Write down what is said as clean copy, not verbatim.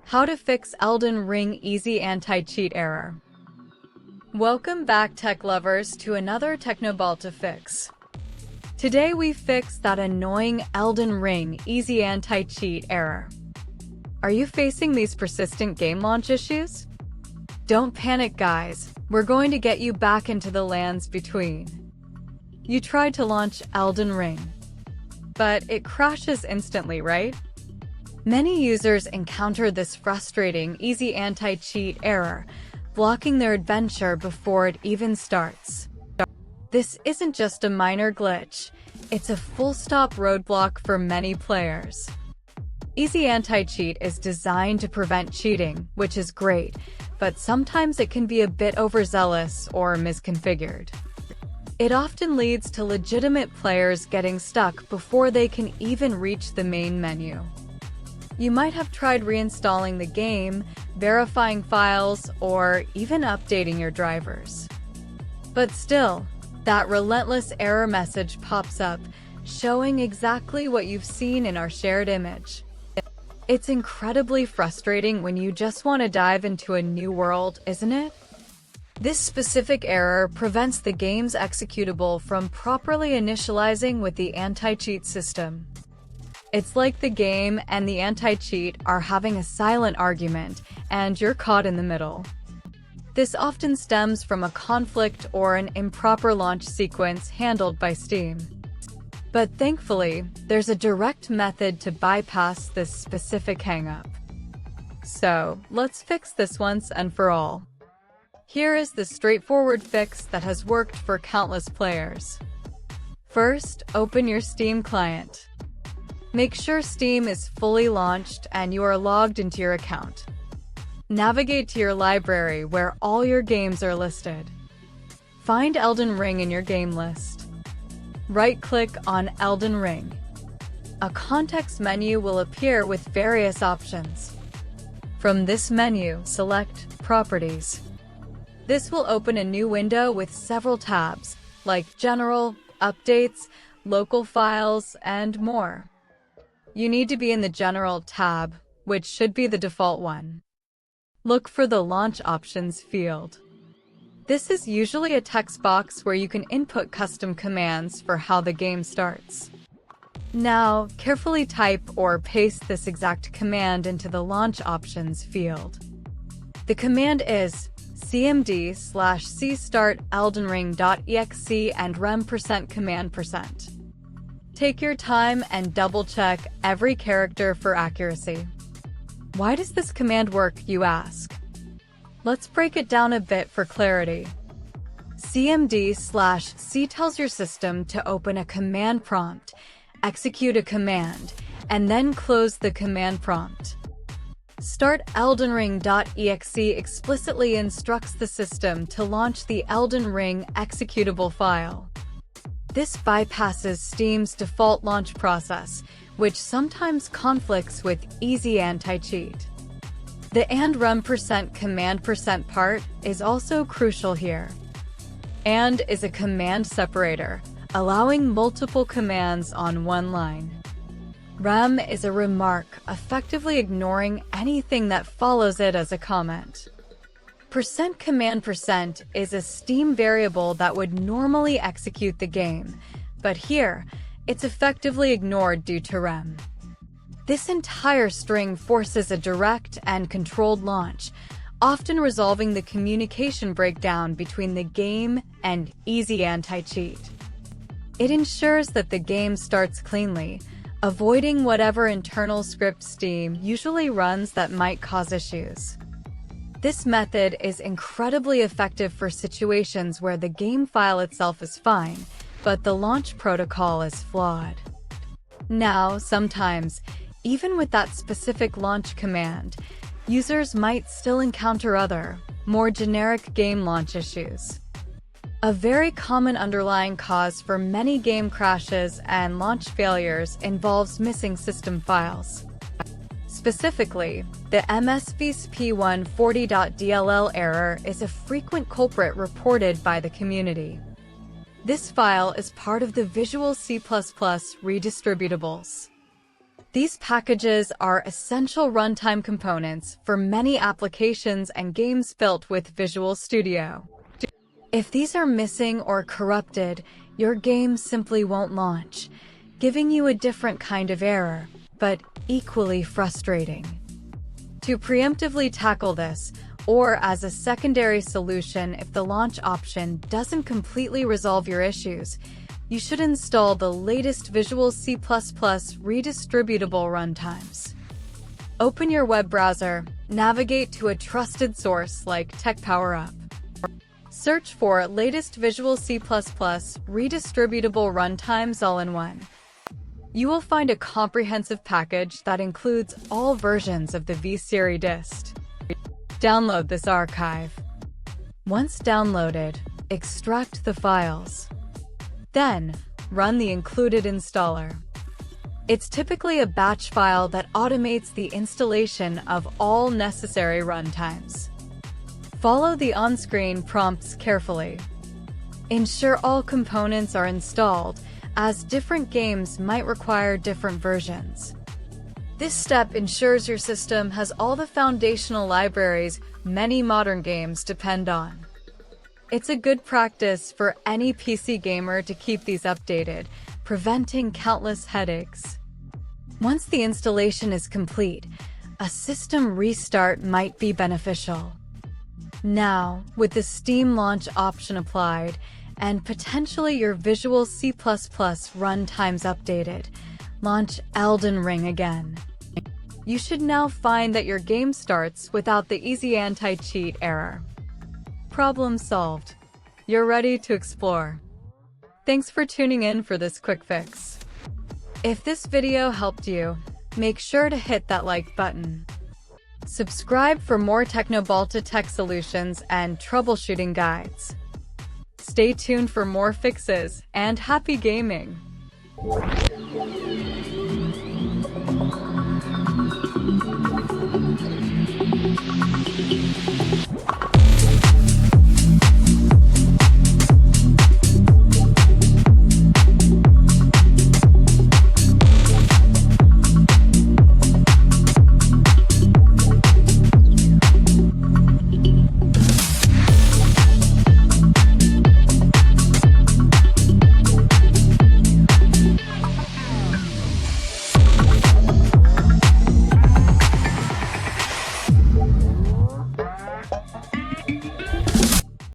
How to fix Elden Ring easy anti-cheat error. Welcome back, tech lovers, to another Teknobalta fix. Today we fix that annoying Elden Ring easy anti-cheat error. Are you facing these persistent game launch issues? Don't panic, guys. We're going to get you back into the lands between. You tried to launch Elden Ring, but it crashes instantly, right? Many users encounter this frustrating easy anti-cheat error, blocking their adventure before it even starts. This isn't just a minor glitch, it's a full-stop roadblock for many players. Easy anti-cheat is designed to prevent cheating, which is great, but sometimes it can be a bit overzealous or misconfigured. It often leads to legitimate players getting stuck before they can even reach the main menu. You might have tried reinstalling the game, verifying files, or even updating your drivers. But still, that relentless error message pops up, showing exactly what you've seen in our shared image. It's incredibly frustrating when you just want to dive into a new world, isn't it? This specific error prevents the game's executable from properly initializing with the anti-cheat system. It's like the game and the anti-cheat are having a silent argument, and you're caught in the middle. This often stems from a conflict or an improper launch sequence handled by Steam. But thankfully, there's a direct method to bypass this specific hang-up. So, let's fix this once and for all. Here is the straightforward fix that has worked for countless players. First, open your Steam client. Make sure Steam is fully launched and you are logged into your account. Navigate to your library where all your games are listed. Find Elden Ring in your game list. Right-click on Elden Ring. A context menu will appear with various options. From this menu, select Properties. This will open a new window with several tabs, like General, Updates, Local Files, and more. You need to be in the General tab, which should be the default one. Look for the Launch Options field. This is usually a text box where you can input custom commands for how the game starts. Now, carefully type or paste this exact command into the Launch Options field. The command is cmd/c start eldenring.exe and rem%command%. Take your time and double-check every character for accuracy. Why does this command work, you ask? Let's break it down a bit for clarity. cmd/c tells your system to open a command prompt, execute a command, and then close the command prompt. Start eldenring.exe explicitly instructs the system to launch the Elden Ring executable file. This bypasses Steam's default launch process, which sometimes conflicts with easy anti-cheat. The and rem%command% part is also crucial here. And is a command separator, allowing multiple commands on one line. Rem is a remark, effectively ignoring anything that follows it as a comment. %command% is a Steam variable that would normally execute the game, but here, it's effectively ignored due to rem. This entire string forces a direct and controlled launch, often resolving the communication breakdown between the game and easy anti-cheat. It ensures that the game starts cleanly, avoiding whatever internal script Steam usually runs that might cause issues. This method is incredibly effective for situations where the game file itself is fine, but the launch protocol is flawed. Now, sometimes, even with that specific launch command, users might still encounter other, more generic game launch issues. A very common underlying cause for many game crashes and launch failures involves missing system files. Specifically, the msvsp140.dll error is a frequent culprit reported by the community. This file is part of the Visual C++ redistributables. These packages are essential runtime components for many applications and games built with Visual Studio. If these are missing or corrupted, your game simply won't launch, giving you a different kind of error, but equally frustrating. To preemptively tackle this, or as a secondary solution if the launch option doesn't completely resolve your issues, you should install the latest Visual C++ redistributable runtimes. Open your web browser, navigate to a trusted source like TechPowerUp. Search for latest Visual C++ redistributable runtimes all-in-one. You will find a comprehensive package that includes all versions of the vSeries dist. Download this archive. Once downloaded, extract the files. Then, run the included installer. It's typically a batch file that automates the installation of all necessary runtimes. Follow the on-screen prompts carefully. Ensure all components are installed, as different games might require different versions. This step ensures your system has all the foundational libraries many modern games depend on. It's a good practice for any PC gamer to keep these updated, preventing countless headaches. Once the installation is complete, a system restart might be beneficial. Now, with the Steam launch option applied, and potentially your Visual C++ runtimes updated, launch Elden Ring again. You should now find that your game starts without the easy anti-cheat error. Problem solved. You're ready to explore. Thanks for tuning in for this quick fix. If this video helped you, make sure to hit that like button. Subscribe for more Teknobalta tech solutions and troubleshooting guides. Stay tuned for more fixes, and happy gaming!